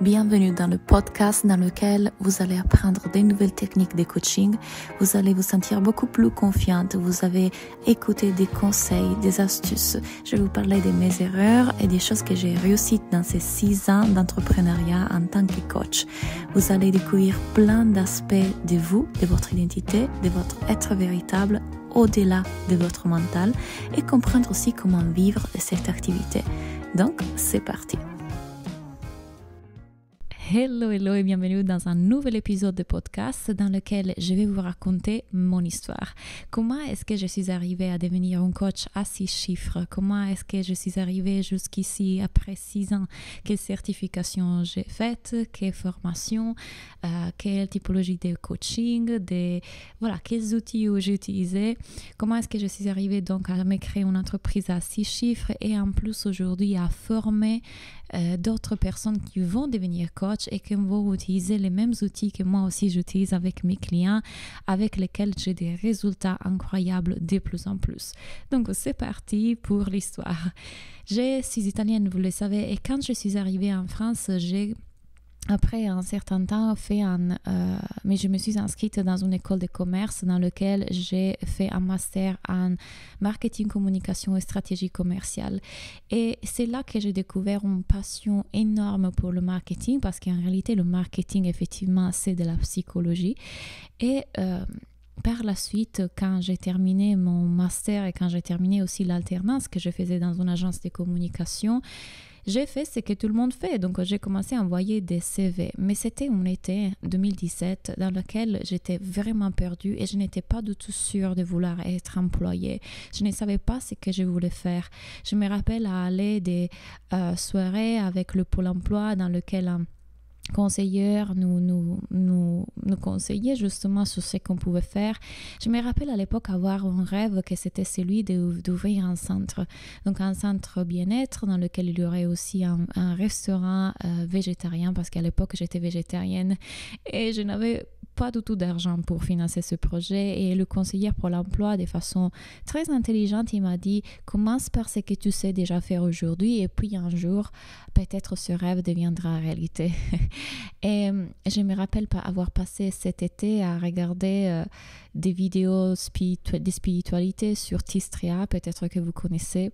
Bienvenue dans le podcast dans lequel vous allez apprendre des nouvelles techniques de coaching. Vous allez vous sentir beaucoup plus confiante. Vous avez écouté des conseils, des astuces. Je vais vous parler de mes erreurs et des choses que j'ai réussies dans ces 6 ans d'entrepreneuriat en tant que coach. Vous allez découvrir plein d'aspects de vous, de votre identité, de votre être véritable au-delà de votre mental et comprendre aussi comment vivre de cette activité. Donc, c'est parti. Hello et bienvenue dans un nouvel épisode de podcast dans lequel je vais vous raconter mon histoire. Comment est-ce que je suis arrivée à devenir un coach à 6 chiffres? Comment est-ce que je suis arrivée jusqu'ici après 6 ans? Quelle certification j'ai faite? Quelle formation? Quelle typologie de coaching? Quels outils j'ai utilisé? Comment est-ce que je suis arrivée donc à me créer une entreprise à 6 chiffres et en plus aujourd'hui à former d'autres personnes qui vont devenir coach et qui vont utiliser les mêmes outils que moi aussi j'utilise avec mes clients, avec lesquels j'ai des résultats incroyables de plus en plus. Donc c'est parti pour l'histoire. Je suis italienne, vous le savez, et quand je suis arrivée en France, après un certain temps, mais je me suis inscrite dans une école de commerce dans laquelle j'ai fait un master en marketing, communication et stratégie commerciale. Et c'est là que j'ai découvert une passion énorme pour le marketing parce qu'en réalité, le marketing, effectivement, c'est de la psychologie. Et par la suite, quand j'ai terminé mon master et quand j'ai terminé aussi l'alternance que je faisais dans une agence de communication, j'ai fait ce que tout le monde fait, donc j'ai commencé à envoyer des CV. Mais c'était un été 2017 dans lequel j'étais vraiment perdue et je n'étais pas du tout sûre de vouloir être employée. Je ne savais pas ce que je voulais faire. Je me rappelle à aller des soirées avec le Pôle emploi dans lequel conseillère nous conseillait justement sur ce qu'on pouvait faire. Je me rappelle à l'époque avoir un rêve que c'était celui d'ouvrir un centre. Donc un centre bien-être dans lequel il y aurait aussi un restaurant végétarien parce qu'à l'époque j'étais végétarienne et je n'avais pas du tout d'argent pour financer ce projet et le conseiller pour l'emploi de façon très intelligente, il m'a dit commence par ce que tu sais déjà faire aujourd'hui et puis un jour peut-être ce rêve deviendra réalité. Et je me rappelle avoir passé cet été à regarder des vidéos de spiritualité sur Tistria, peut-être que vous connaissez,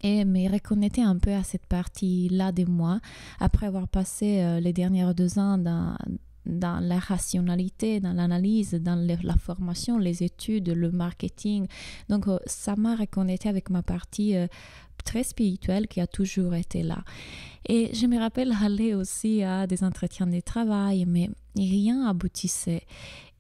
et me reconnecter un peu à cette partie-là de moi après avoir passé les dernières 2 ans dans la rationalité, dans l'analyse, dans la formation, les études, le marketing. Donc, ça m'a reconnecté avec ma partie très spirituelle qui a toujours été là. Et je me rappelle aller aussi à des entretiens de travail, mais rien n'aboutissait.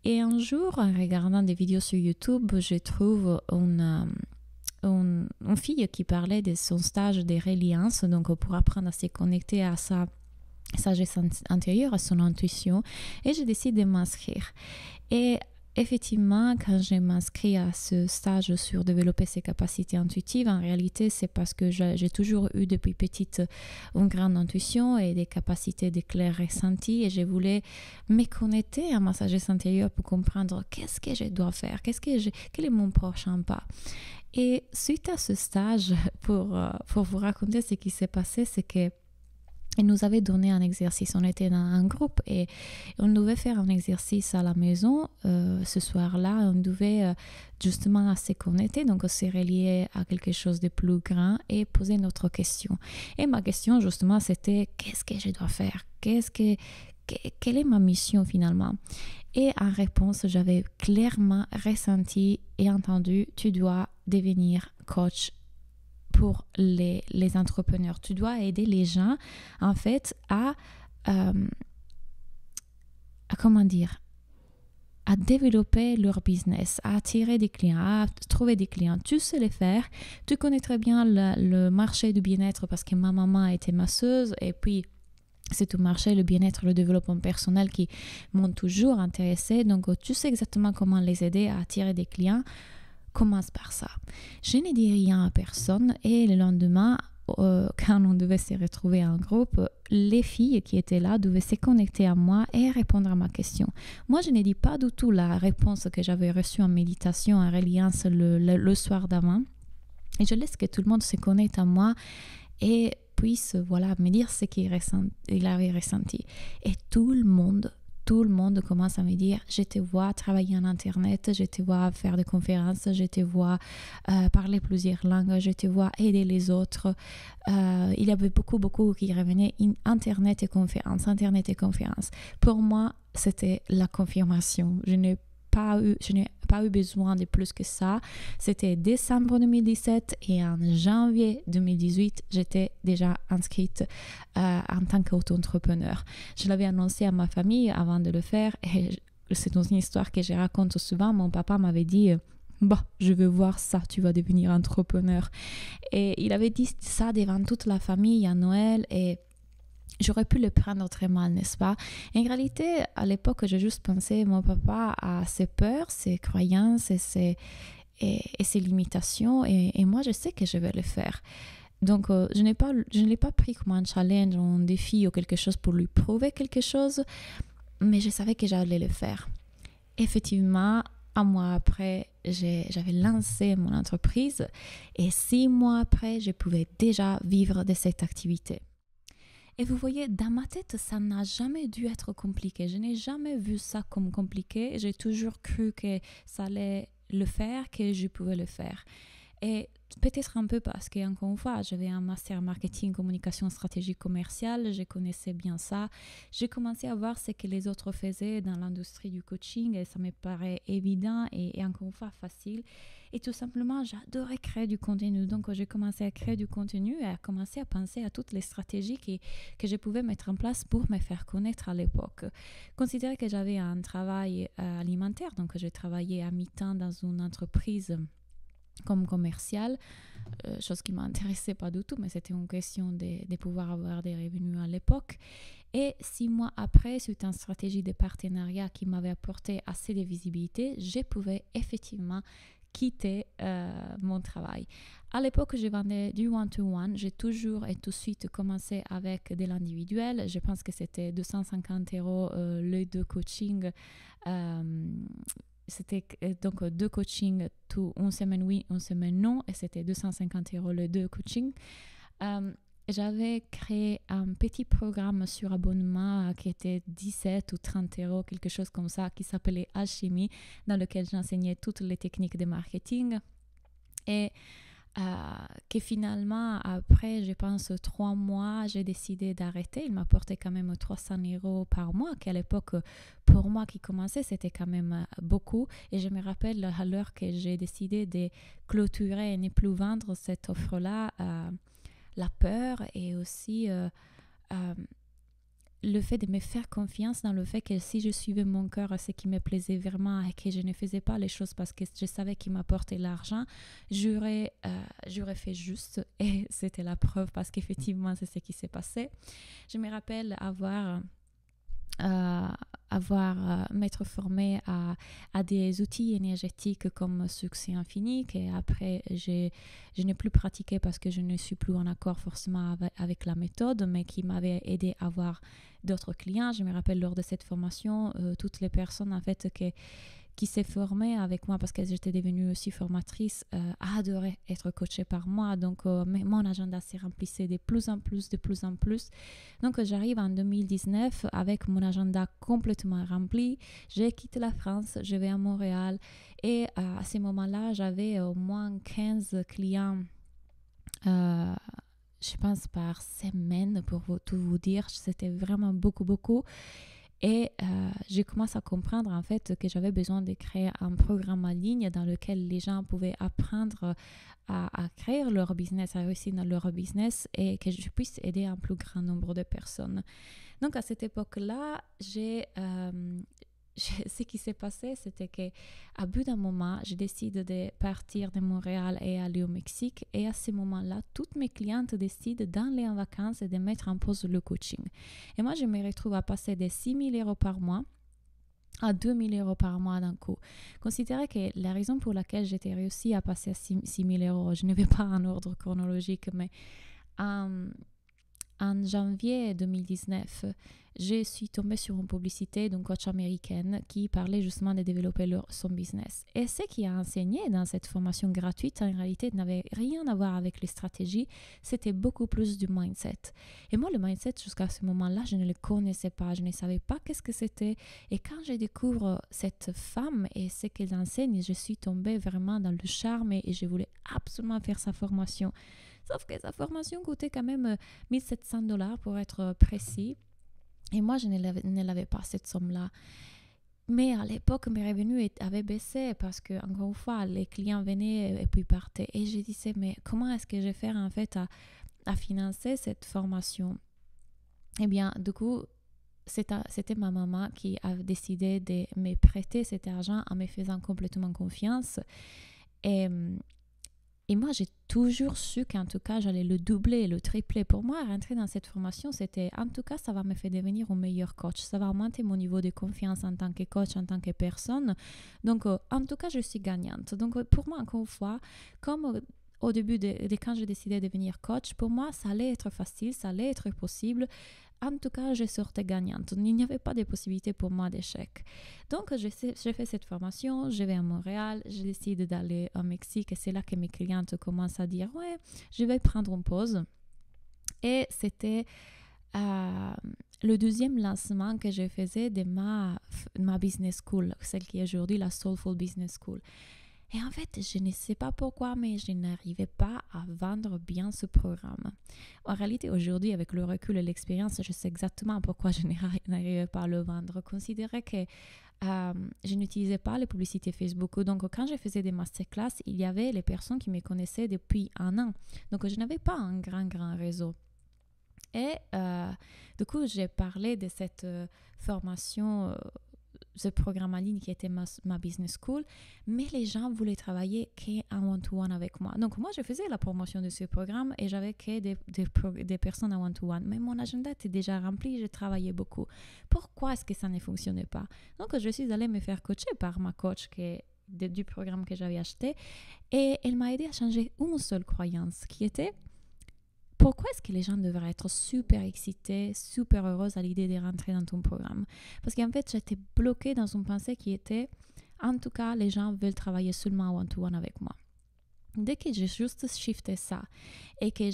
Et un jour, en regardant des vidéos sur YouTube, je trouve une fille qui parlait de son stage de résilience, donc pour apprendre à se connecter à sa sagesse intérieure, à son intuition, et je décide de m'inscrire. Et effectivement, quand j'ai m'inscrit à ce stage sur développer ses capacités intuitives, en réalité, c'est parce que j'ai toujours eu depuis petite une grande intuition et des capacités de clair ressenti et je voulais me connecter à ma sagesse intérieure pour comprendre qu'est-ce que je dois faire, quel est mon prochain pas. Et suite à ce stage, pour vous raconter ce qui s'est passé, c'est que il nous avait donné un exercice. On était dans un groupe et on devait faire un exercice à la maison. Ce soir-là, on devait justement se connecter, donc se relier à quelque chose de plus grand et poser notre question. Et ma question, justement, c'était qu'est-ce que je dois faire? Quelle est ma mission finalement? Et en réponse, j'avais clairement ressenti et entendu, tu dois devenir coach pour les entrepreneurs. Tu dois aider les gens, en fait, à développer leur business, à attirer des clients, à trouver des clients. Tu sais les faire. Tu connais très bien le marché du bien-être parce que ma maman était masseuse et puis c'est tout marché, le bien-être, le développement personnel qui m'ont toujours intéressée. Donc, tu sais exactement comment les aider à attirer des clients. Commence par ça. Je n'ai dit rien à personne et le lendemain, quand on devait se retrouver en groupe, les filles qui étaient là devaient se connecter à moi et répondre à ma question. Moi, je n'ai dit pas du tout la réponse que j'avais reçue en méditation, en reliance le soir d'avant. Et je laisse que tout le monde se connecte à moi et puisse me dire ce qu'il avait ressenti. Et tout le monde commence à me dire, je te vois travailler en Internet, je te vois faire des conférences, je te vois parler plusieurs langues, je te vois aider les autres. Il y avait beaucoup qui revenaient Internet et conférences. Pour moi, c'était la confirmation. Je n'ai pas eu besoin de plus que ça. C'était décembre 2017 et en janvier 2018, j'étais déjà inscrite en tant qu'auto-entrepreneur. Je l'avais annoncé à ma famille avant de le faire et c'est une histoire que je raconte souvent. Mon papa m'avait dit je veux voir ça, tu vas devenir entrepreneur. Et il avait dit ça devant toute la famille à Noël et j'aurais pu le prendre très mal, n'est-ce pas? En réalité, à l'époque, j'ai juste pensé, mon papa a ses peurs, ses croyances et ses limitations, et moi, je sais que je vais le faire. Donc, je ne l'ai pas pris comme un challenge, un défi ou quelque chose pour lui prouver quelque chose, mais je savais que j'allais le faire. Effectivement, un mois après, j'avais lancé mon entreprise, et 6 mois après, je pouvais déjà vivre de cette activité. Et vous voyez, dans ma tête, ça n'a jamais dû être compliqué. Je n'ai jamais vu ça comme compliqué. J'ai toujours cru que ça allait le faire, que je pouvais le faire. Et peut-être un peu parce qu'encore une fois, j'avais un master marketing, communication stratégique commerciale, je connaissais bien ça. J'ai commencé à voir ce que les autres faisaient dans l'industrie du coaching et ça me paraît évident et encore une fois facile. Et tout simplement, j'adorais créer du contenu. Donc, j'ai commencé à créer du contenu et à commencer à penser à toutes les stratégies que je pouvais mettre en place pour me faire connaître à l'époque. Considérez que j'avais un travail alimentaire, donc j'ai travaillé à mi-temps dans une entreprise comme commercial, chose qui ne m'intéressait pas du tout, mais c'était une question de pouvoir avoir des revenus à l'époque. Et 6 mois après, suite à une stratégie de partenariat qui m'avait apporté assez de visibilité, je pouvais effectivement quitter mon travail. À l'époque, je vendais du one-to-one. J'ai toujours et tout de suite commencé avec de l'individuel. Je pense que c'était 250 € les 2 coachings. C'était donc 2 coachings, une semaine oui, une semaine non, et c'était 250 € les 2 coachings. J'avais créé un petit programme sur abonnement qui était 17 ou 30 €, quelque chose comme ça, qui s'appelait Alchimie, dans lequel j'enseignais toutes les techniques de marketing. Et que finalement, après, je pense, 3 mois, j'ai décidé d'arrêter. Il m'apportait quand même 300 € par mois, qu'à l'époque, pour moi qui commençait, c'était quand même beaucoup. Et je me rappelle à l'heure que j'ai décidé de clôturer et ne plus vendre cette offre-là, la peur et aussi le fait de me faire confiance dans le fait que si je suivais mon cœur à ce qui me plaisait vraiment et que je ne faisais pas les choses parce que je savais qu'il m'apportait l'argent, j'aurais fait juste, et c'était la preuve parce qu'effectivement c'est ce qui s'est passé. Je me rappelle m'être formée à des outils énergétiques comme Succès Infini, et après je n'ai plus pratiqué parce que je ne suis plus en accord forcément avec la méthode, mais qui m'avait aidé à avoir d'autres clients. Je me rappelle lors de cette formation, toutes les personnes en fait qui s'est formée avec moi parce que j'étais devenue aussi formatrice, adorait être coachée par moi. Donc, mon agenda s'est remplissé de plus en plus. Donc, j'arrive en 2019 avec mon agenda complètement rempli. Je quitte la France, je vais à Montréal et à ce moment-là, j'avais au moins 15 clients, je pense par semaine, pour tout vous dire. C'était vraiment beaucoup. Et j'ai commencé à comprendre en fait que j'avais besoin de créer un programme en ligne dans lequel les gens pouvaient apprendre à créer leur business, à réussir dans leur business et que je puisse aider un plus grand nombre de personnes. Donc à cette époque-là, ce qui s'est passé, c'était qu'à bout d'un moment, je décide de partir de Montréal et aller au Mexique. Et à ce moment-là, toutes mes clientes décident d'aller en vacances et de mettre en pause le coaching. Et moi, je me retrouve à passer de 6 000 € par mois à 2 000 € par mois d'un coup. Considérez que la raison pour laquelle j'étais réussi à passer à 6 000 €, je ne vais pas en ordre chronologique, mais en janvier 2019, je suis tombée sur une publicité d'une coach américaine qui parlait justement de développer son business. Et ce qu'il a enseigné dans cette formation gratuite, en réalité, n'avait rien à voir avec les stratégies, c'était beaucoup plus du mindset. Et moi, le mindset, jusqu'à ce moment-là, je ne le connaissais pas, je ne savais pas qu'est-ce que c'était. Et quand je découvre cette femme et ce qu'elle enseigne, je suis tombée vraiment dans le charme et je voulais absolument faire sa formation. Sauf que sa formation coûtait quand même $1 700 pour être précis. Et moi, je ne l'avais pas, cette somme-là. Mais à l'époque, mes revenus avaient baissé parce que, encore une fois, les clients venaient et puis partaient. Et je disais, mais comment est-ce que je vais faire en fait à financer cette formation? Eh bien, du coup, c'était ma maman qui a décidé de me prêter cet argent en me faisant complètement confiance. Et moi, j'ai toujours su qu'en tout cas, j'allais le doubler, le tripler. Pour moi, rentrer dans cette formation, c'était, en tout cas, ça va me faire devenir un meilleur coach. Ça va augmenter mon niveau de confiance en tant que coach, en tant que personne. Donc, en tout cas, je suis gagnante. Donc, pour moi, encore une fois, comme au début de quand j'ai décidé de devenir coach, pour moi, ça allait être facile, ça allait être possible. En tout cas, je sortais gagnante. Il n'y avait pas de possibilité pour moi d'échec. Donc, j'ai fait cette formation, je vais à Montréal, je décide d'aller au Mexique et c'est là que mes clientes commencent à dire « Ouais, je vais prendre une pause ». Et c'était le deuxième lancement que je faisais de ma business school, celle qui est aujourd'hui la Soulful Business School. Et en fait, je ne sais pas pourquoi, mais je n'arrivais pas à vendre bien ce programme. En réalité, aujourd'hui, avec le recul et l'expérience, je sais exactement pourquoi je n'arrivais pas à le vendre. Considérez que je n'utilisais pas les publicités Facebook. Donc, quand je faisais des masterclass, il y avait les personnes qui me connaissaient depuis 1 an. Donc, je n'avais pas un grand réseau. Et du coup, j'ai parlé de cette formation ce programme en ligne qui était ma business school, mais les gens voulaient travailler qu'en one-to-one avec moi. Donc, moi, je faisais la promotion de ce programme et j'avais que des personnes en one-to-one. Mais mon agenda était déjà rempli, je travaillais beaucoup. Pourquoi est-ce que ça ne fonctionnait pas? Donc, je suis allée me faire coacher par ma coach du programme que j'avais acheté et elle m'a aidé à changer une seule croyance qui était: pourquoi est-ce que les gens devraient être super excités, super heureuses à l'idée de rentrer dans ton programme? Parce qu'en fait, j'étais bloquée dans une pensée qui était, en tout cas, les gens veulent travailler seulement one-to-one avec moi. Dès que j'ai juste shifté ça et que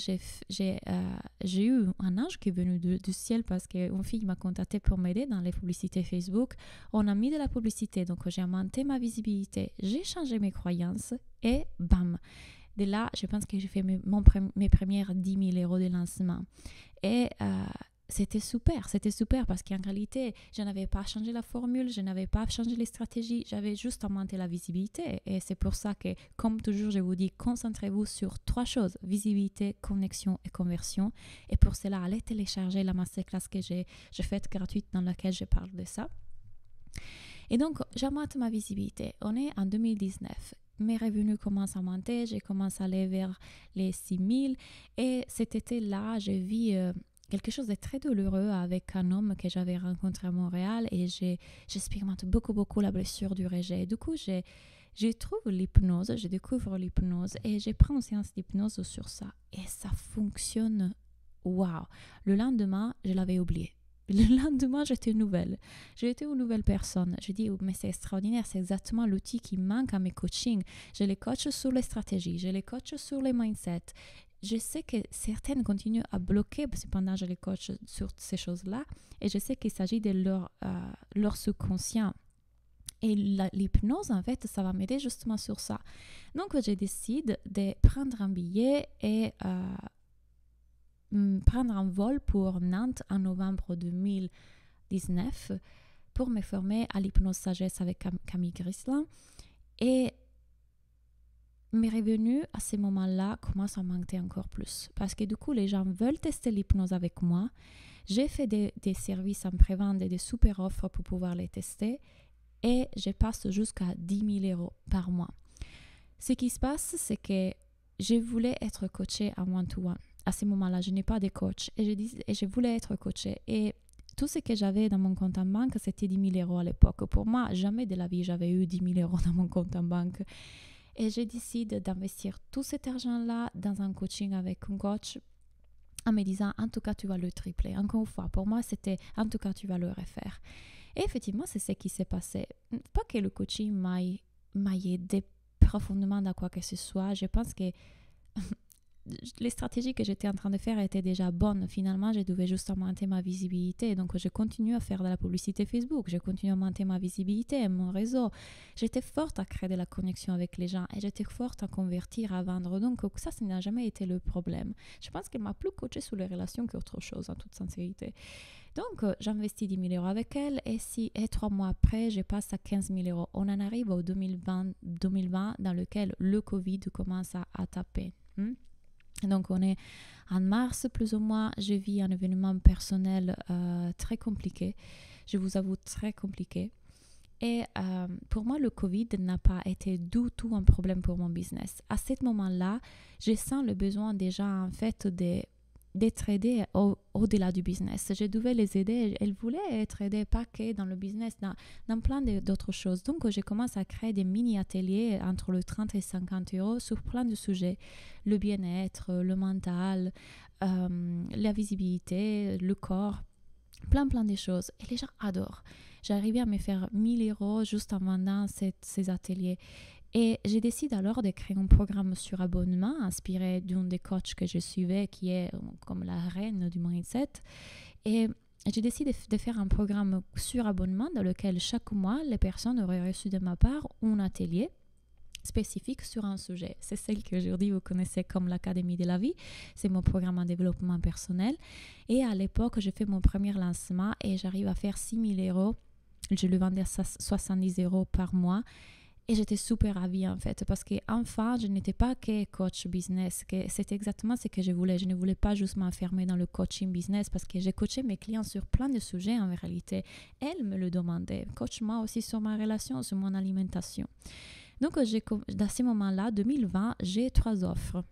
j'ai eu un ange qui est venu du ciel parce qu'une fille m'a contacté pour m'aider dans les publicités Facebook, on a mis de la publicité, donc j'ai augmenté ma visibilité, j'ai changé mes croyances et bam! De là, je pense que j'ai fait mes premières 10 000 € de lancement. Et c'était super parce qu'en réalité, je n'avais pas changé la formule, je n'avais pas changé les stratégies, j'avais juste augmenté la visibilité. Et c'est pour ça que, comme toujours, je vous dis, concentrez-vous sur 3 choses: visibilité, connexion et conversion. Et pour cela, allez télécharger la masterclass que j'ai faite gratuite dans laquelle je parle de ça. Et donc, j'augmente ma visibilité. On est en 2019. Mes revenus commencent à monter, j'ai commencé à aller vers les 6 000 et cet été-là, j'ai vu quelque chose de très douloureux avec un homme que j'avais rencontré à Montréal et j'expérimente beaucoup la blessure du rejet. Du coup, je découvre l'hypnose et je prends une séance d'hypnose sur ça et ça fonctionne. Waouh! Le lendemain, je l'avais oublié. Le lendemain, j'étais nouvelle. J'étais une nouvelle personne. Je dis, mais c'est extraordinaire, c'est exactement l'outil qui manque à mes coachings. Je les coach sur les stratégies, je les coach sur les mindsets. Je sais que certaines continuent à bloquer, cependant je les coach sur ces choses-là. Et je sais qu'il s'agit de leur subconscient. Et l'hypnose, en fait, ça va m'aider justement sur ça. Donc, je décide de prendre un billet et prendre un vol pour Nantes en novembre 2019 pour me former à l'hypnose sagesse avec Camille Grisland. Et mes revenus à ce moment-là commencent à monter encore plus parce que du coup, les gens veulent tester l'hypnose avec moi. J'ai fait des services en pré-vente et des super offres pour pouvoir les tester et je passe jusqu'à 10 000 € par mois. Ce qui se passe, c'est que je voulais être coachée en one-to-one. À ce moment-là, je n'ai pas de coach et je voulais être coachée. Et tout ce que j'avais dans mon compte en banque, c'était 10 000 € à l'époque. Pour moi, jamais de la vie, j'avais eu 10 000 € dans mon compte en banque. Et je décide d'investir tout cet argent-là dans un coaching avec un coach. en me disant en tout cas tu vas le tripler. Encore une fois, pour moi c'était en tout cas tu vas le refaire. Et effectivement c'est ce qui s'est passé. Pas que le coaching m'a aidé profondément dans quoi que ce soit. Je pense que les stratégies que j'étais en train de faire étaient déjà bonnes. Finalement, je devais juste augmenter ma visibilité. Donc, je continue à faire de la publicité Facebook. Je continue à augmenter ma visibilité, mon réseau. J'étais forte à créer de la connexion avec les gens et j'étais forte à convertir, à vendre. Donc, ça n'a jamais été le problème. Je pense qu'elle m'a plus coachée sur les relations qu'autre chose, en toute sincérité. Donc, j'investis 10 000 € avec elle et 3 mois après, je passe à 15 000 €. On en arrive au 2020 dans lequel le Covid commence à taper. Donc, on est en mars, plus ou moins. Je vis un événement personnel très compliqué. Je vous avoue, très compliqué. Et pour moi, le Covid n'a pas été du tout un problème pour mon business. À ce moment-là, je sens le besoin déjà, en fait, d'être aidée au-delà du business. Je devais les aider. Elles voulaient être aidées, pas que dans le business, dans plein d'autres choses. Donc, je commence à créer des mini-ateliers entre le 30 et 50 € sur plein de sujets. Le bien-être, le mental, la visibilité, le corps, plein de choses. Et les gens adorent. J'arrivais à me faire 1 000 € juste en vendant ces ateliers. Et j'ai décidé alors de créer un programme sur abonnement inspiré d'une des coachs que je suivais qui est comme la reine du mindset. Et j'ai décidé de faire un programme sur abonnement dans lequel chaque mois, les personnes auraient reçu de ma part un atelier spécifique sur un sujet. C'est celle qu'aujourd'hui vous connaissez comme l'Académie de la vie. C'est mon programme en développement personnel. Et à l'époque, j'ai fait mon premier lancement et j'arrive à faire 6 000 €. Je le vendais à 70 € par mois. Et j'étais super ravie en fait parce qu'enfin, je n'étais pas que coach business, que c'était exactement ce que je voulais. Je ne voulais pas juste m'enfermer dans le coaching business parce que j'ai coaché mes clients sur plein de sujets en réalité. Elles me le demandaient. Coach-moi aussi sur ma relation, sur mon alimentation. Donc, dans ce moment-là, 2020, j'ai 3 offres.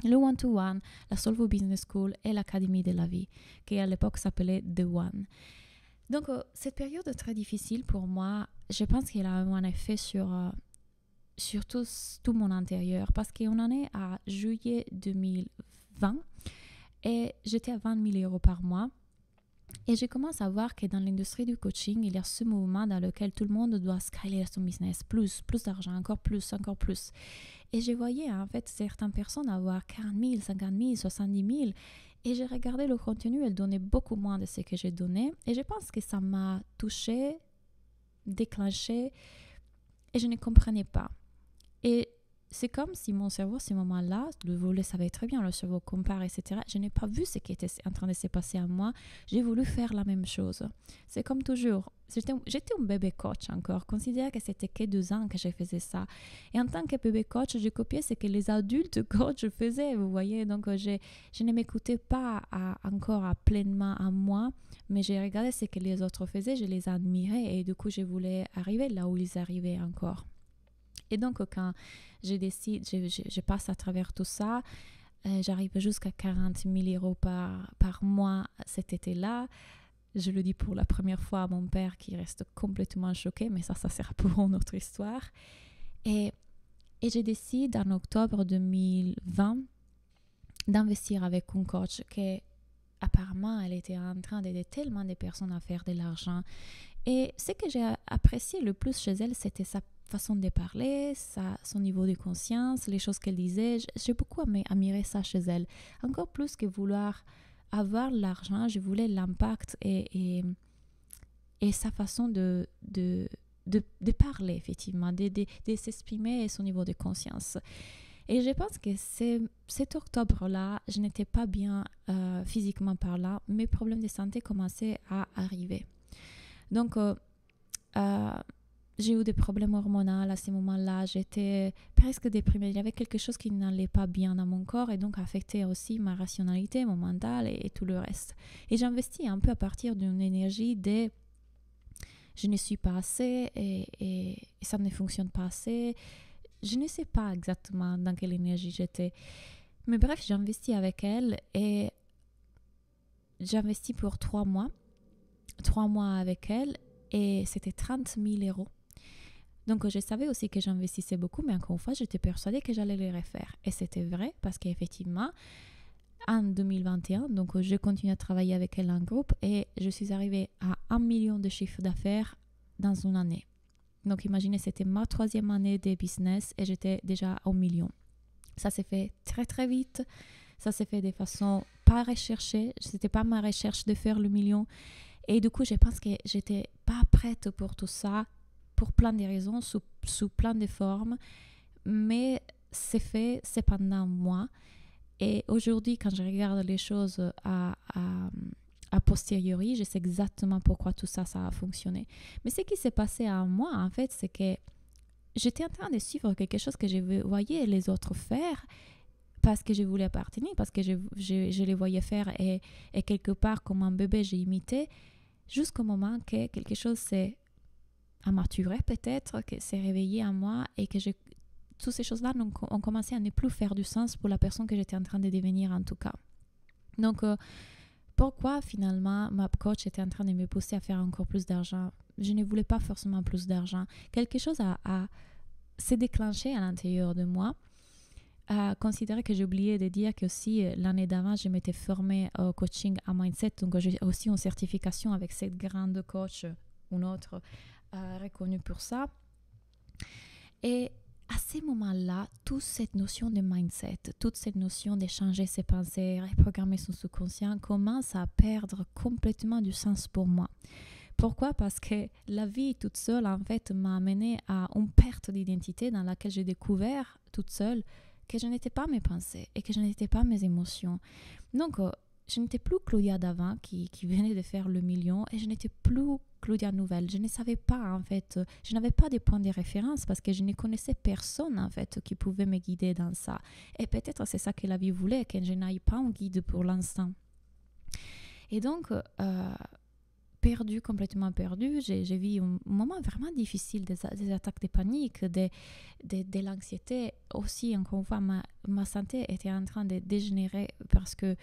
Le one-to-one, la Solvo Business School et l'Académie de la vie, qui à l'époque s'appelait The One. Donc, cette période très difficile pour moi, je pense qu'elle a un effet sur tout mon intérieur parce qu'on en est à juillet 2020 et j'étais à 20 000 € par mois. Et je commence à voir que dans l'industrie du coaching, il y a ce mouvement dans lequel tout le monde doit scaler son business, plus d'argent, encore plus. Et je voyais en fait certaines personnes avoir 40 000, 50 000, 70 000. Et j'ai regardé le contenu, elle donnait beaucoup moins de ce que j'ai donné. Et je pense que ça m'a touchée, déclenchée, et je ne comprenais pas. Et c'est comme si mon cerveau, à ce moment-là, vous le savez très bien, le cerveau compare, etc. Je n'ai pas vu ce qui était en train de se passer à moi. J'ai voulu faire la même chose. C'est comme toujours. J'étais un bébé coach encore. Considérez que c'était que 2 ans que je faisais ça. Et en tant que bébé coach, je copiais ce que les adultes coachs faisaient, vous voyez. Donc, je ne m'écoutais pas encore pleinement à moi, mais j'ai regardé ce que les autres faisaient, je les admirais et du coup, je voulais arriver là où ils arrivaient encore. Et donc, quand je passe à travers tout ça, j'arrive jusqu'à 40 000 € par mois cet été-là. Je le dis pour la première fois à mon père qui reste complètement choqué, mais ça sera pour une autre histoire. Et je décide en octobre 2020 d'investir avec une coach qui, apparemment, elle était en train d'aider tellement de personnes à faire de l'argent. Et ce que j'ai apprécié le plus chez elle, c'était sa façon de parler, son niveau de conscience, les choses qu'elle disait. J'ai beaucoup admiré ça chez elle. Encore plus que vouloir avoir l'argent, je voulais l'impact et sa façon de parler, effectivement, de s'exprimer et son niveau de conscience. Et je pense que cet octobre-là, je n'étais pas bien physiquement parlant. Mes problèmes de santé commençaient à arriver. Donc, j'ai eu des problèmes hormonaux à ce moment-là. J'étais presque déprimée. Il y avait quelque chose qui n'allait pas bien dans mon corps et donc affectait aussi ma rationalité, mon mental et tout le reste. Et j'investis un peu à partir d'une énergie de je ne suis pas assez et ça ne fonctionne pas assez. Je ne sais pas exactement dans quelle énergie j'étais. Mais bref, j'investis avec elle et j'investis pour 3 mois. 3 mois avec elle et c'était 30 000 €. Donc, je savais aussi que j'investissais beaucoup, mais encore une fois, j'étais persuadée que j'allais les refaire. Et c'était vrai parce qu'effectivement, en 2021. Donc, je continue à travailler avec elle en groupe et je suis arrivée à 1 million de chiffre d'affaires dans une année. Donc, imaginez, c'était ma 3e année de business et j'étais déjà au million. Ça s'est fait très, très vite. Ça s'est fait de façon pas recherchée. Ce n'était pas ma recherche de faire le million. Et du coup, je pense que j'étais pas prête pour tout ça, pour plein de raisons, sous plein de formes. Mais c'est fait, c'est pendant moi. Et aujourd'hui, quand je regarde les choses à posteriori, je sais exactement pourquoi tout ça, ça a fonctionné. Mais ce qui s'est passé à moi, en fait, c'est que j'étais en train de suivre quelque chose que je voyais les autres faire parce que je voulais appartenir, parce que je les voyais faire et quelque part, comme un bébé, j'ai imité, jusqu'au moment que quelque chose s'est maturé peut-être, que s'est réveillé en moi et que toutes ces choses-là ont commencé à ne plus faire du sens pour la personne que j'étais en train de devenir en tout cas. Donc, pourquoi finalement ma coach était en train de me pousser à faire encore plus d'argent? Je ne voulais pas forcément plus d'argent. Quelque chose s'est déclenché à l'intérieur de moi. Considérer que j'ai oublié de dire que aussi l'année d'avant, je m'étais formée au coaching à mindset. Donc, j'ai aussi une certification avec cette grande coach, une autre reconnue pour ça. Et à ces moments-là, toute cette notion de mindset, toute cette notion de changer ses pensées, reprogrammer son subconscient commence à perdre complètement du sens pour moi. Pourquoi? Parce que la vie toute seule, en fait, m'a amené à une perte d'identité dans laquelle j'ai découvert toute seule que je n'étais pas mes pensées et que je n'étais pas mes émotions. Donc, je n'étais plus Claudia d'avant qui venait de faire le million et je n'étais plus Claudia nouvelle. Je ne savais pas, en fait, je n'avais pas de points de référence parce que je ne connaissais personne, en fait, qui pouvait me guider dans ça. Et peut-être c'est ça que la vie voulait, que je n'aille pas un guide pour l'instant. Et donc, complètement perdu, j'ai vu un moment vraiment difficile, des attaques de panique, de l'anxiété. Aussi, encore une fois, ma santé était en train de dégénérer parce que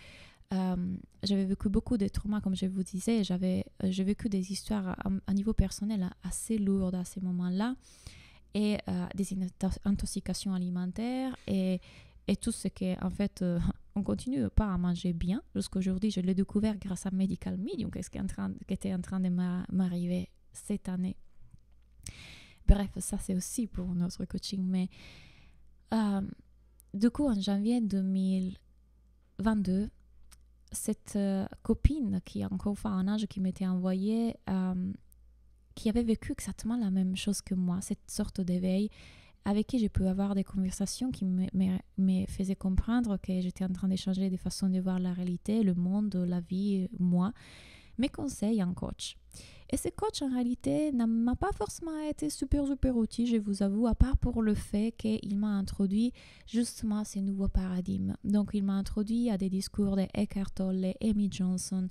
j'avais vécu beaucoup de traumas, comme je vous disais. J'ai vécu des histoires à niveau personnel assez lourdes à ces moments-là et des intoxications alimentaires et tout ce que, en fait, on continue pas à manger bien. Jusqu'aujourd'hui, je l'ai découvert grâce à Medical Medium, qui était en train de m'arriver cette année. Bref, ça c'est aussi pour notre coaching. Mais du coup, en janvier 2022, cette copine qui, encore une fois, un âge qui m'était envoyé, qui avait vécu exactement la même chose que moi, cette sorte d'éveil, avec qui j'ai pu avoir des conversations qui me faisaient comprendre que j'étais en train de changer de façon de voir la réalité, le monde, la vie, moi, mes conseils en coach. Et ce coach, en réalité, ne m'a pas forcément été super utile, je vous avoue, à part pour le fait qu'il m'a introduit justement à ces nouveaux paradigmes. Donc, il m'a introduit à des discours de Eckhart Tolle, Amy Johnson,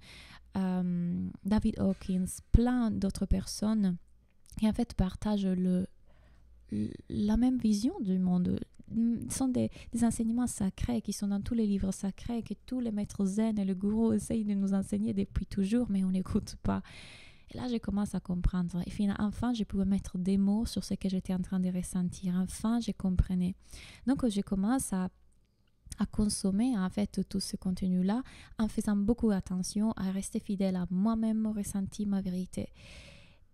David Hawkins, plein d'autres personnes qui, en fait, partagent la même vision du monde. Ce sont des enseignements sacrés qui sont dans tous les livres sacrés, que tous les maîtres zen et le gourou essayent de nous enseigner depuis toujours, mais on n'écoute pas. Et là, je commence à comprendre. Et finalement, enfin, je pouvais mettre des mots sur ce que j'étais en train de ressentir. Enfin, je comprenais. Donc, je commence à consommer, en fait, tout ce contenu-là en faisant beaucoup attention à rester fidèle à moi-même, mon ressenti, ma vérité.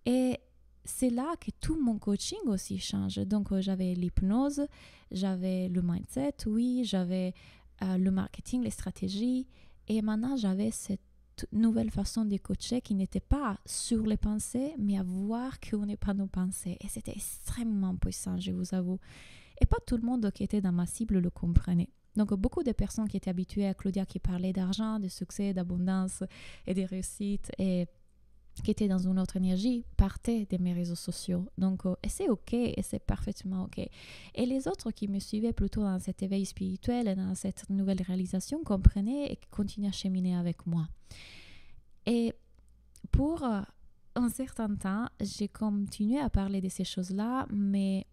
Et c'est là que tout mon coaching aussi change. Donc, j'avais l'hypnose, j'avais le mindset, oui, j'avais le marketing, les stratégies. Et maintenant, j'avais cette nouvelle façon de coacher qui n'était pas sur les pensées, mais à voir qu'on n'est pas nos pensées. Et c'était extrêmement puissant, je vous avoue. Et pas tout le monde qui était dans ma cible le comprenait. Donc, beaucoup de personnes qui étaient habituées à Claudia qui parlait d'argent, de succès, d'abondance et de réussite et qui était dans une autre énergie, partaient de mes réseaux sociaux. Donc, et c'est OK, et c'est parfaitement OK. Et les autres qui me suivaient plutôt dans cet éveil spirituel et dans cette nouvelle réalisation comprenaient et continuaient à cheminer avec moi. Et pour un certain temps, j'ai continué à parler de ces choses-là, mais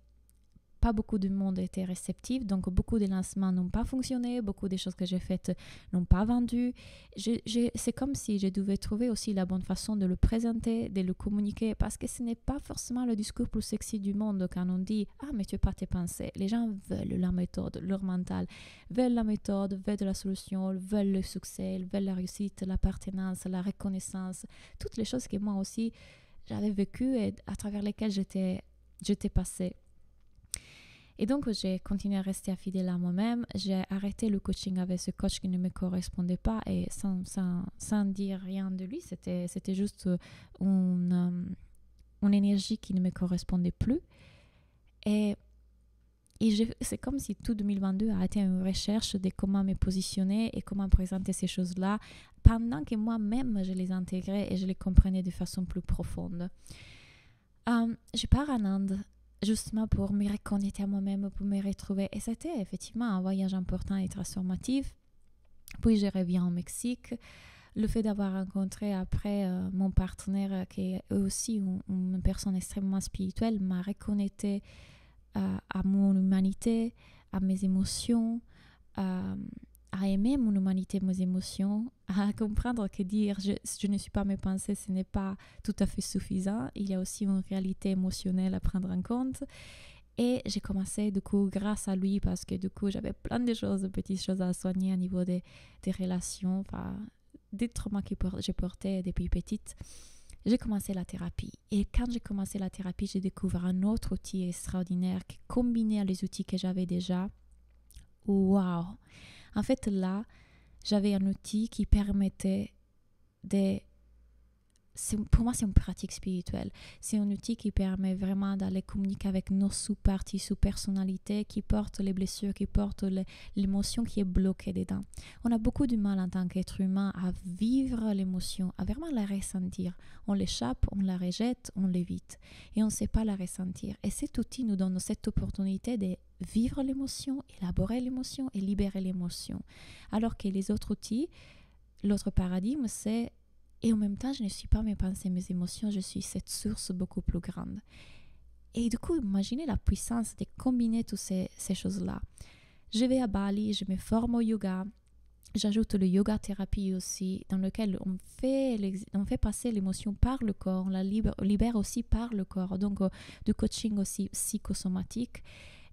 pas beaucoup de monde était réceptif, donc beaucoup de lancements n'ont pas fonctionné, beaucoup des choses que j'ai faites n'ont pas vendu. C'est comme si je devais trouver aussi la bonne façon de le présenter, de le communiquer, parce que ce n'est pas forcément le discours plus sexy du monde quand on dit « Ah, mais tu n'es pas tes pensées ». Les gens veulent la méthode, leur mental, veulent la méthode, veulent de la solution, veulent le succès, veulent la réussite, l'appartenance, la reconnaissance, toutes les choses que moi aussi j'avais vécues et à travers lesquelles j'étais passée. Et donc, j'ai continué à rester fidèle à moi-même. J'ai arrêté le coaching avec ce coach qui ne me correspondait pas et sans dire rien de lui, c'était juste une énergie qui ne me correspondait plus. Et c'est comme si tout 2022 a été une recherche de comment me positionner et comment présenter ces choses-là pendant que moi-même, je les intégrais et je les comprenais de façon plus profonde. Je pars en Inde justement pour me reconnecter à moi-même, pour me retrouver. Et c'était effectivement un voyage important et transformatif. Puis je reviens au Mexique. Le fait d'avoir rencontré après mon partenaire, qui est aussi une personne extrêmement spirituelle, m'a reconnecté à mon humanité, à mes émotions, à aimer mon humanité, mes émotions, à comprendre que dire je ne suis pas mes pensées, ce n'est pas tout à fait suffisant. Il y a aussi une réalité émotionnelle à prendre en compte. Et j'ai commencé, du coup, grâce à lui, parce que du coup, j'avais plein de choses, de petites choses à soigner au niveau des relations, des traumas que j'ai portés depuis petite. J'ai commencé la thérapie. Et quand j'ai commencé la thérapie, j'ai découvert un autre outil extraordinaire qui combinait les outils que j'avais déjà. Waouh! En fait, là, j'avais un outil qui permettait de... Pour moi, c'est une pratique spirituelle. C'est un outil qui permet vraiment d'aller communiquer avec nos sous-parties, sous-personnalités qui portent les blessures, qui portent l'émotion qui est bloquée dedans. On a beaucoup de mal en tant qu'être humain à vivre l'émotion, à vraiment la ressentir. On l'échappe, on la rejette, on l'évite. Et on ne sait pas la ressentir. Et cet outil nous donne cette opportunité de vivre l'émotion, élaborer l'émotion et libérer l'émotion. Alors que les autres outils, l'autre paradigme, c'est et en même temps, je ne suis pas mes pensées, mes émotions, je suis cette source beaucoup plus grande. Et du coup, imaginez la puissance de combiner toutes ces choses-là. Je vais à Bali, je me forme au yoga. J'ajoute le yoga thérapie aussi, dans lequel on fait passer l'émotion par le corps, on la libère aussi par le corps. Donc, du coaching aussi psychosomatique.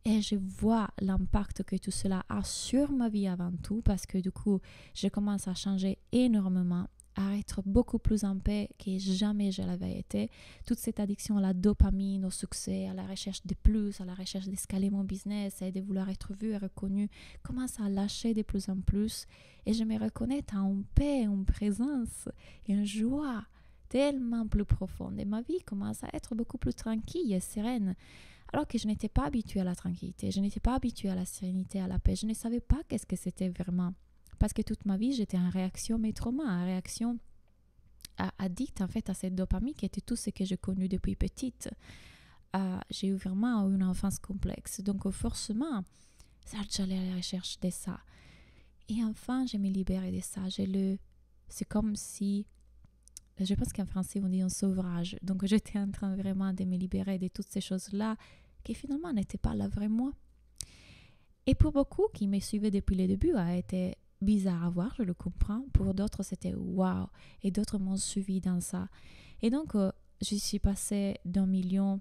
Et je vois l'impact que tout cela a sur ma vie avant tout, parce que du coup, je commence à changer énormément, à être beaucoup plus en paix que jamais je l'avais été. Toute cette addiction à la dopamine, au succès, à la recherche de plus, à la recherche d'escaler mon business et de vouloir être vu et reconnu, commence à lâcher de plus en plus. Et je me reconnais en paix, en présence, et en joie tellement plus profonde. Et ma vie commence à être beaucoup plus tranquille et sereine. Alors que je n'étais pas habituée à la tranquillité, je n'étais pas habituée à la sérénité, à la paix. Je ne savais pas qu'est-ce que c'était vraiment. Parce que toute ma vie, j'étais en réaction mes traumas, en réaction addict en fait à cette dopamine qui était tout ce que j'ai connu depuis petite. J'ai eu vraiment une enfance complexe. Donc forcément, j'allais à la recherche de ça. Et enfin, je me libérais de ça. C'est comme si, je pense qu'en français on dit un sevrage. Donc j'étais en train vraiment de me libérer de toutes ces choses-là qui finalement n'étaient pas la vraie moi. Et pour beaucoup qui me suivaient depuis le début, a été bizarre à voir, je le comprends. Pour d'autres, c'était waouh. Et d'autres m'ont suivi dans ça. Et donc, je suis passée d'1 million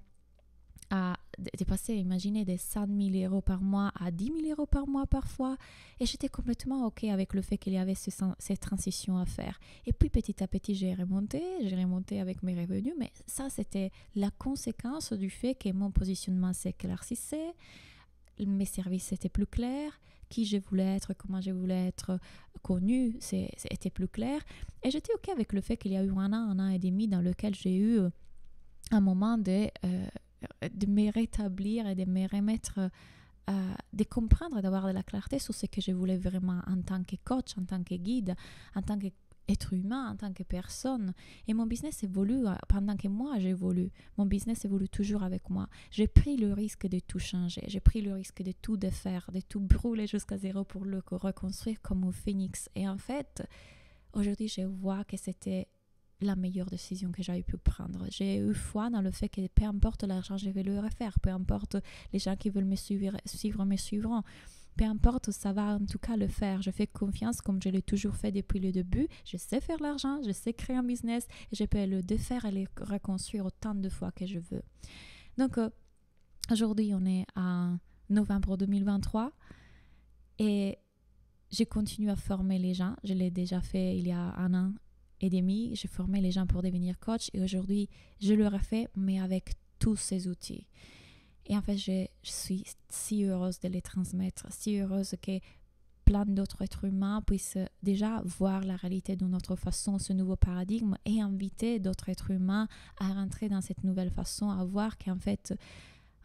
à passer, imaginez, de 100 000 € par mois à 10 000 € par mois parfois. Et j'étais complètement OK avec le fait qu'il y avait cette transition à faire. Et puis, petit à petit, j'ai remonté avec mes revenus. Mais ça, c'était la conséquence du fait que mon positionnement s'éclaircissait. Mes services étaient plus clairs, qui je voulais être, comment je voulais être connue, c'était plus clair. Et j'étais OK avec le fait qu'il y a eu un an et demi dans lequel j'ai eu un moment de me rétablir et de me remettre, de comprendre, d'avoir de la clarté sur ce que je voulais vraiment en tant que coach, en tant que guide, en tant que être humain en tant que personne. Et mon business évolue pendant que moi j'évolue. Mon business évolue toujours avec moi. J'ai pris le risque de tout changer. J'ai pris le risque de tout défaire, de tout brûler jusqu'à zéro pour le reconstruire comme un phénix. Et en fait, aujourd'hui, je vois que c'était la meilleure décision que j'avais pu prendre. J'ai eu foi dans le fait que peu importe l'argent, je vais le refaire. Peu importe les gens qui veulent me suivre me suivront. Peu importe, ça va en tout cas le faire. Je fais confiance comme je l'ai toujours fait depuis le début. Je sais faire l'argent, je sais créer un business et je peux le défaire et le reconstruire autant de fois que je veux. Donc, aujourd'hui, on est en novembre 2023 et je continue à former les gens. Je l'ai déjà fait il y a 1 an et demi. J'ai formé les gens pour devenir coach et aujourd'hui, je le refais, mais avec tous ces outils. Et en fait, je suis si heureuse de les transmettre, si heureuse que plein d'autres êtres humains puissent déjà voir la réalité d'une autre façon, ce nouveau paradigme, et inviter d'autres êtres humains à rentrer dans cette nouvelle façon, à voir qu'en fait,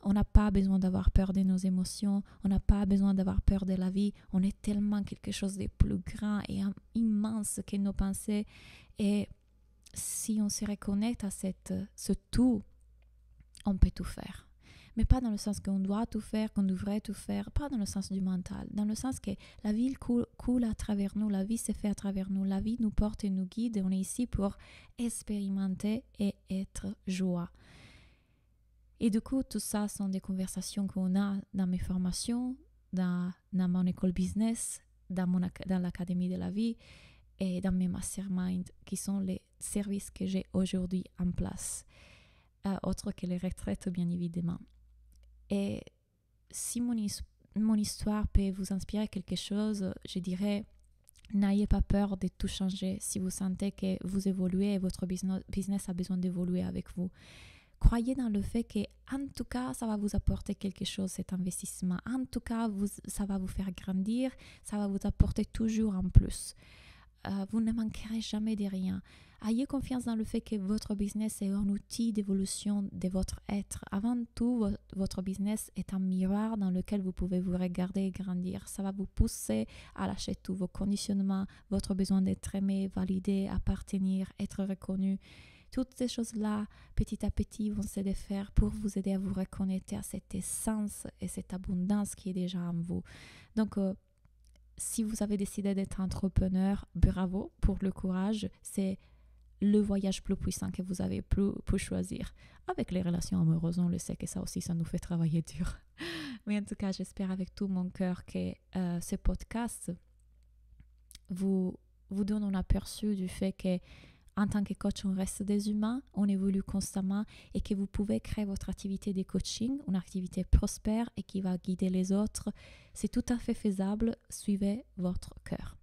on n'a pas besoin d'avoir peur de nos émotions, on n'a pas besoin d'avoir peur de la vie, on est tellement quelque chose de plus grand et immense que nos pensées. Et si on se reconnecte à ce tout, on peut tout faire. Mais pas dans le sens qu'on doit tout faire, qu'on devrait tout faire, pas dans le sens du mental, dans le sens que la vie coule à travers nous, la vie se fait à travers nous, la vie nous porte et nous guide et on est ici pour expérimenter et être joie. Et du coup, tout ça sont des conversations qu'on a dans mes formations, dans mon école business, dans l'académie de la vie et dans mes masterminds, qui sont les services que j'ai aujourd'hui en place, autres que les retraites, bien évidemment. Et si mon histoire peut vous inspirer quelque chose, je dirais, n'ayez pas peur de tout changer si vous sentez que vous évoluez et votre business a besoin d'évoluer avec vous. Croyez dans le fait que, en tout cas, ça va vous apporter quelque chose, cet investissement. En tout cas, ça va vous faire grandir, ça va vous apporter toujours en plus. Vous ne manquerez jamais de rien. Ayez confiance dans le fait que votre business est un outil d'évolution de votre être. Avant tout, votre business est un miroir dans lequel vous pouvez vous regarder et grandir. Ça va vous pousser à lâcher tous vos conditionnements, votre besoin d'être aimé, validé, appartenir, être reconnu. Toutes ces choses-là, petit à petit, vont se défaire pour vous aider à vous reconnecter à cette essence et cette abondance qui est déjà en vous. Donc, si vous avez décidé d'être entrepreneur, bravo pour le courage. C'est le voyage plus puissant que vous avez pu choisir. Avec les relations amoureuses, on le sait que ça aussi, ça nous fait travailler dur. Mais en tout cas, j'espère avec tout mon cœur que ce podcast vous donne un aperçu du fait que en tant que coach, on reste des humains, on évolue constamment et que vous pouvez créer votre activité de coaching, une activité prospère et qui va guider les autres. C'est tout à fait faisable. Suivez votre cœur.